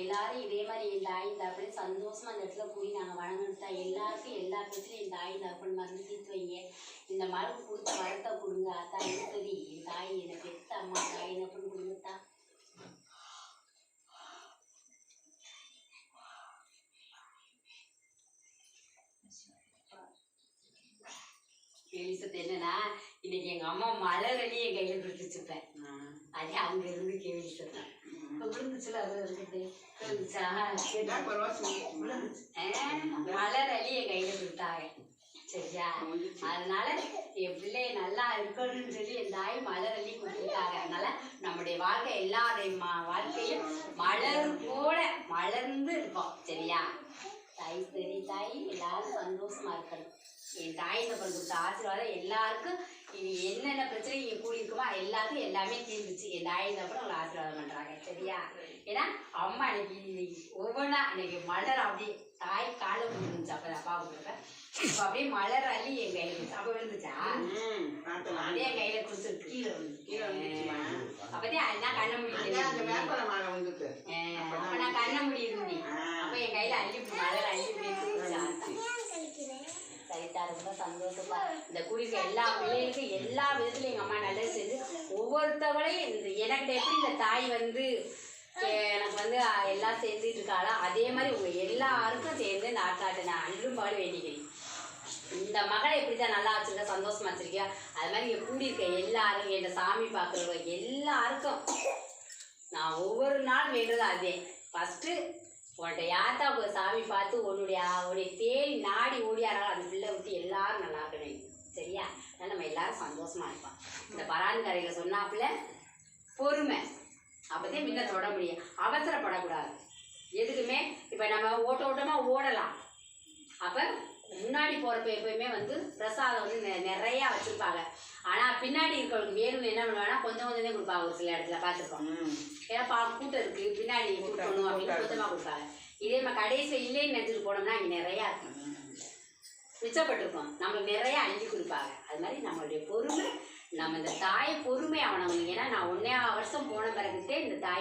எல்லாரும் இதே மாதிரி என் தாய் தாப்படி சந்தோஷமா அந்த இடத்துல கூடி நாங்கள் வணங்கிட்டா எல்லாருக்கும் எல்லா பிரச்சனையும் என் தாய் தாப்பன் மருந்து தீர்த்து வைங்க. இந்த மருந்து கொடுத்த வரத்தை கொடுங்க அத்தா இருக்குது என் தாய் என்னை பெத்த அம்மா தாய் அப்படின்னு கொடுங்கத்தா. கேள்விசத்து என்னன்னா இன்னைக்கு எங்க அம்மா மலரடியே என் கையில கொடுத்துச்சுப்பேன். அதே அங்க இருந்து கேள்விசத்தேன் விழுந்துச்சுல அது இருக்குது மலர் அள்ளி என் கையில கொடுத்தாங்க. சரியா? அதனால என் பிள்ளைய நல்லா இருக்கணும்னு சொல்லி என் தாய் மலர் அள்ளி கொடுத்துருக்காங்க. அதனால நம்முடைய வாழ்க்கை எல்லாருடைய வாழ்க்கையும் மலர் போல மலர்ந்து இருக்கும். சரியா? தாய் சரி தாய் எல்லாரும் சந்தோஷமா இருக்கணும். என் தாய் தப்பன் கொடுத்த ஆசீர்வாதம் எல்லாருக்கும் இது என்னென்ன பிரச்சனை இங்கே கூடி இருக்குமோ எல்லாருக்கும் எல்லாமே தீர்ந்துச்சு. என் தாய் தப்பன் அவங்களை ஆசீர்வாதம் பண்ணுறாங்க. சரியா? ஏன்னா அம்மா இன்னைக்கு ஒவ்வொன்றா இன்னைக்கு மலர் அப்படியே தாய் காலை விழுந்துச்சு. அப்போ அப்பா கொடுப்பேன் இப்போ அப்படியே மலர் அள்ளி என் கையில் கொடுத்து அப்போ விழுந்துச்சா அதே என் கையில் கொடுத்துருக்கு கீழே அப்போதே நான் கண்ண முடியல அப்போ நான் கண்ண முடியிருந்தேன். அப்போ என் கையில் அள்ளி மலர் அள்ளி சரித்தா ரொம்ப சந்தோஷப்பா. இந்த குடிக்க எல்லா பிள்ளைகளுக்கும் எல்லா விதத்துலையும் எங்கள் அம்மா நல்லது செஞ்சு ஒவ்வொருத்தவளையும் இந்த எனக்கு எப்படி இந்த தாய் வந்து எனக்கு வந்து எல்லாம் செஞ்சுட்டு இருக்காளோ அதே மாதிரி உங்கள் எல்லாருக்கும் சேர்ந்து இந்த ஆட்டாட்டை நான் அன்றும் பாடு வேண்டிக்கிறேன். இந்த மகளை எப்படி தான் நல்லா வச்சுருக்கா சந்தோஷமா வச்சிருக்கியா அது மாதிரி இங்கே கூடியிருக்க எல்லாரும் என் சாமி பார்க்குறவங்க எல்லாருக்கும் நான் ஒவ்வொரு நாள் வேண்டுறது அதே. ஃபஸ்ட்டு உன்கிட்ட யார்த்தா போய் சாமி பார்த்து உன்னுடைய தேடி நாடி ஓடியாராலும் அந்த பிள்ளை விட்டு எல்லாரும் நல்லா இருக்கணும். சரியா? அதனால் நம்ம எல்லாரும் சந்தோஷமா இருப்போம். இந்த பரான்கரையில் சொன்னாப்புல பொறுமை அப்போதான் முன்ன தொட முடியும். அவசரப்படக்கூடாது எதுக்குமே. இப்போ நம்ம ஓட்டமாக ஓடலாம். அப்போ முன்னாடி போகிறப்ப எப்பயுமே வந்து பிரசாதம் வந்து நிறையா வச்சுருப்பாங்க. ஆனால் பின்னாடி இருக்கிறவங்களுக்கு வேணும்னு என்ன பண்ணுவாங்கன்னா கொஞ்சம் கொஞ்சம் தான் கொடுப்பாங்க. ஒரு சில இடத்துல பார்த்துருப்போம். ஏன்னா கூட்டம் இருக்குது பின்னாடி கூட்டணும் அப்படின்னு கொஞ்சமாக கொடுப்பாங்க. இதே நம்ம கடைசியில் இல்லைன்னு நினச்சிட்டு போனோம்னா இங்கே நிறையா இருக்கும் மிச்சப்பட்டிருக்கோம். நம்மளுக்கு நிறையா அள்ளி கொடுப்பாங்க. அது மாதிரி நம்மளுடைய பொறுமை நம்ம இந்த தாயை பொறுமை ஆகணும். ஏன்னா நான் 1.5 வருஷம் போன பிறகுதே இந்த தாய்